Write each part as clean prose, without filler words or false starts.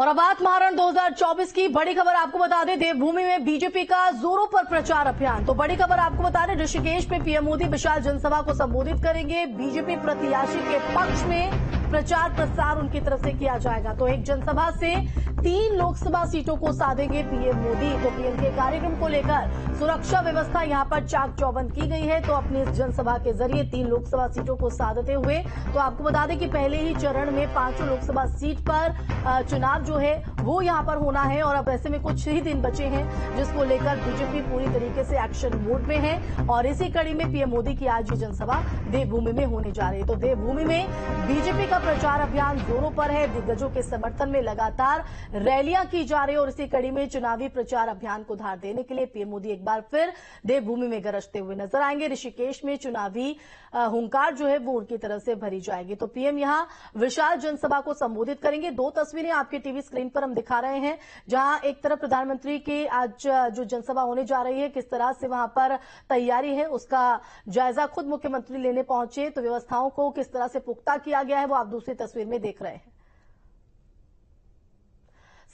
और अब बात महारण 2024 की बड़ी खबर आपको बता दें, देवभूमि में बीजेपी का जोरों पर प्रचार अभियान। तो बड़ी खबर आपको बता दें, ऋषिकेश में पीएम मोदी विशाल जनसभा को संबोधित करेंगे। बीजेपी प्रत्याशी के पक्ष में प्रचार प्रसार उनकी तरफ से किया जाएगा। तो एक जनसभा से 3 लोकसभा सीटों को साधेंगे पीएम मोदी। तो पीएम के कार्यक्रम को लेकर सुरक्षा व्यवस्था यहां पर चाक चौबंद की गई है। तो अपनी इस जनसभा के जरिए 3 लोकसभा सीटों को साधते हुए, तो आपको बता दें कि पहले ही चरण में 5 लोकसभा सीट पर चुनाव जो है वो यहां पर होना है। और अब ऐसे में कुछ ही दिन बचे हैं, जिसको लेकर बीजेपी पूरी तरीके से एक्शन मोड में है। और इसी कड़ी में पीएम मोदी की आज ये जनसभा देवभूमि में होने जा रही है। तो देवभूमि में बीजेपी का प्रचार अभियान जोरों पर है। दिग्गजों के समर्थन में लगातार रैलियां की जा रही है। और इसी कड़ी में चुनावी प्रचार अभियान को धार देने के लिए पीएम मोदी एक बार फिर देवभूमि में गरजते हुए नजर आएंगे। ऋषिकेश में चुनावी हुंकार जो है वो उनकी तरफ से भरी जाएगी। तो पीएम यहां विशाल जनसभा को संबोधित करेंगे। 2 तस्वीरें आपके टीवी स्क्रीन पर हम दिखा रहे हैं, जहां एक तरफ प्रधानमंत्री की आज जो जनसभा होने जा रही है, किस तरह से वहां पर तैयारी है उसका जायजा खुद मुख्यमंत्री लेने पहुंचे। तो व्यवस्थाओं को किस तरह से पुख्ता किया गया है वो आप दूसरी तस्वीर में देख रहे हैं।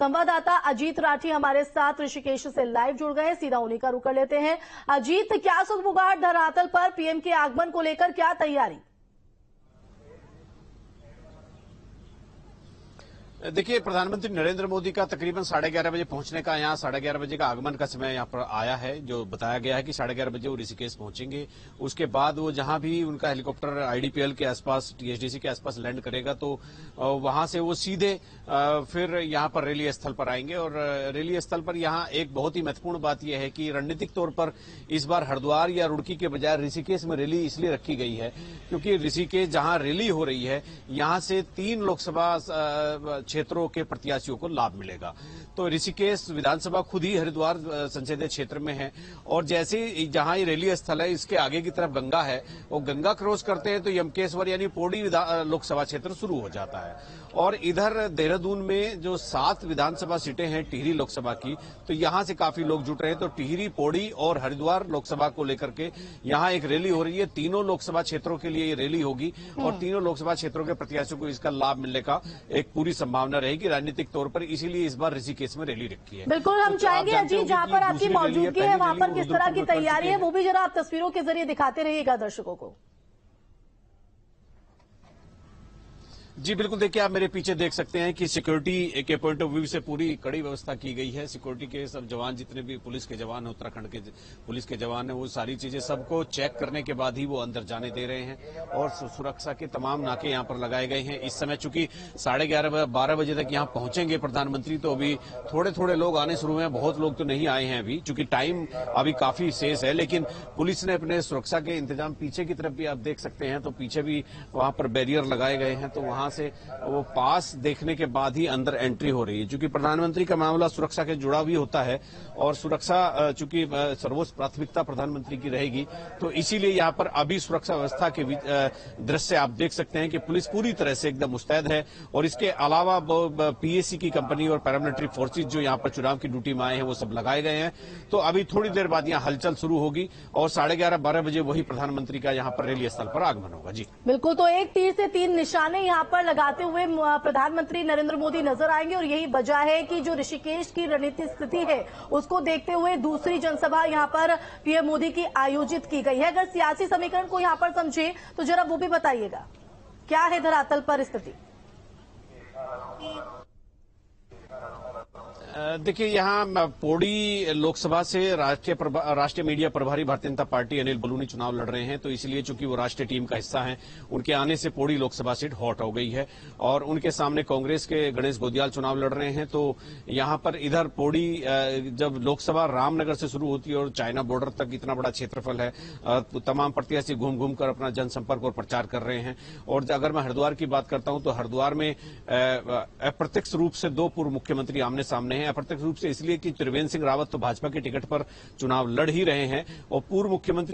संवाददाता अजीत राठी हमारे साथ ऋषिकेश से लाइव जुड़ गए हैं, सीधा उन्हीं का रुख कर लेते हैं। अजीत, क्या सुगबुगाहट धरातल पर पीएम के आगमन को लेकर क्या तैयारी? देखिए, प्रधानमंत्री नरेंद्र मोदी का तकरीबन 11:30 बजे पहुंचने का, यहाँ 11:30 बजे का आगमन का समय यहाँ पर आया है। जो बताया गया है कि 11:30 बजे वो ऋषिकेश पहुंचेंगे। उसके बाद वो जहां भी उनका हेलीकॉप्टर आईडीपीएल के आसपास, टीएचडीसी के आसपास लैंड करेगा, तो वहां से वो सीधे फिर यहाँ पर रैली स्थल पर आएंगे। और रैली स्थल पर यहाँ एक बहुत ही महत्वपूर्ण बात यह है कि रणनीतिक तौर पर इस बार हरिद्वार या रुड़की के बजाय ऋषिकेश में रैली इसलिए रखी गई है क्योंकि ऋषिकेश जहां रैली हो रही है, यहां से 3 लोकसभा क्षेत्रों के प्रत्याशियों को लाभ मिलेगा। तो ऋषिकेश विधानसभा खुद ही हरिद्वार संसदीय क्षेत्र में है। और जैसे जहां ये रैली स्थल है, इसके आगे की तरफ गंगा है, वो गंगा क्रॉस करते हैं तो यमकेश्वर यानी पौड़ी लोकसभा क्षेत्र शुरू हो जाता है। और इधर देहरादून में जो 7 विधानसभा सीटें हैं टिहरी लोकसभा की, तो यहां से काफी लोग जुट रहे हैं। तो टिहरी, पौड़ी और हरिद्वार लोकसभा को लेकर के यहां एक रैली हो रही है। तीनों लोकसभा क्षेत्रों के लिए ये रैली होगी और तीनों लोकसभा क्षेत्रों के प्रत्याशियों को इसका लाभ मिलने का एक पूरी संभावना रहेगी राजनीतिक तौर पर। इसीलिए इस बार ऋषिकेश में रैली रखी है। बिल्कुल, हम चाहेंगे अजीत, जहां पर आपकी मौजूदगी है वहां पर किस तरह की तैयारी है वो भी जरा आप तस्वीरों के जरिए दिखाते रहिएगा दर्शकों को। जी बिल्कुल, देखिए आप मेरे पीछे देख सकते हैं कि सिक्योरिटी के पॉइंट ऑफ व्यू से पूरी कड़ी व्यवस्था की गई है। सिक्योरिटी के सब जवान, जितने भी पुलिस के जवान हैं, उत्तराखंड के पुलिस के जवान हैं, वो सारी चीजें सबको चेक करने के बाद ही वो अंदर जाने दे रहे हैं। और सुरक्षा के तमाम नाके यहाँ पर लगाए गए हैं। इस समय चूंकि 11:30-12 बजे तक यहाँ पहुंचेंगे प्रधानमंत्री, तो अभी थोड़े थोड़े लोग आने शुरू हुए हैं, बहुत लोग तो नहीं आए हैं अभी, चूंकि टाइम अभी काफी शेष है। लेकिन पुलिस ने अपने सुरक्षा के इंतजाम, पीछे की तरफ भी आप देख सकते हैं, तो पीछे भी वहां पर बैरियर लगाए गए हैं। तो वहां से वो पास देखने के बाद ही अंदर एंट्री हो रही है। चूंकि प्रधानमंत्री का मामला सुरक्षा के जुड़ा भी होता है और सुरक्षा चूंकि सर्वोच्च प्राथमिकता प्रधानमंत्री की रहेगी, तो इसीलिए यहाँ पर अभी सुरक्षा व्यवस्था के दृश्य आप देख सकते हैं कि पुलिस पूरी तरह से एकदम मुस्तैद है। और इसके अलावा पीएसी की कंपनी और पैरामिलिट्री फोर्सेज जो यहाँ पर चुनाव की ड्यूटी में आए हैं, वो सब लगाए गए हैं। तो अभी थोड़ी देर बाद यहाँ हलचल शुरू होगी और 11:30-12 बजे वही प्रधानमंत्री का यहाँ पर रैली स्थल पर आगमन होगा। जी बिल्कुल, तो एक तीर से 3 निशाने यहाँ पर लगाते हुए प्रधानमंत्री नरेंद्र मोदी नजर आएंगे। और यही वजह है कि जो ऋषिकेश की रणनीतिक स्थिति है उसको देखते हुए दूसरी जनसभा यहां पर पीएम मोदी की आयोजित की गई है। अगर सियासी समीकरण को यहां पर समझे तो जरा वो भी बताइएगा, क्या है धरातल पर स्थिति? देखिए, यहाँ पौड़ी लोकसभा से राष्ट्रीय मीडिया प्रभारी भारतीय जनता पार्टी अनिल बलूनी चुनाव लड़ रहे हैं। तो इसलिए चूंकि वो राष्ट्रीय टीम का हिस्सा हैं, उनके आने से पौड़ी लोकसभा सीट हॉट हो गई है। और उनके सामने कांग्रेस के गणेश गोदियाल चुनाव लड़ रहे हैं। तो यहाँ पर इधर पौड़ी, जब लोकसभा रामनगर से शुरू होती है और चाइना बॉर्डर तक इतना बड़ा क्षेत्रफल है, तो तमाम प्रत्याशी घूम घूम कर अपना जनसंपर्क और प्रचार कर रहे हैं। और अगर मैं हरिद्वार की बात करता हूं तो हरिद्वार में अप्रत्यक्ष रूप से 2 पूर्व मुख्यमंत्री आमने सामने हैं। अप्रत्यक्ष रूप से इसलिए कि त्रिवेंद्र सिंह रावत तो भाजपा के टिकट पर चुनाव लड़ ही रहे हैं और पूर्व मुख्यमंत्री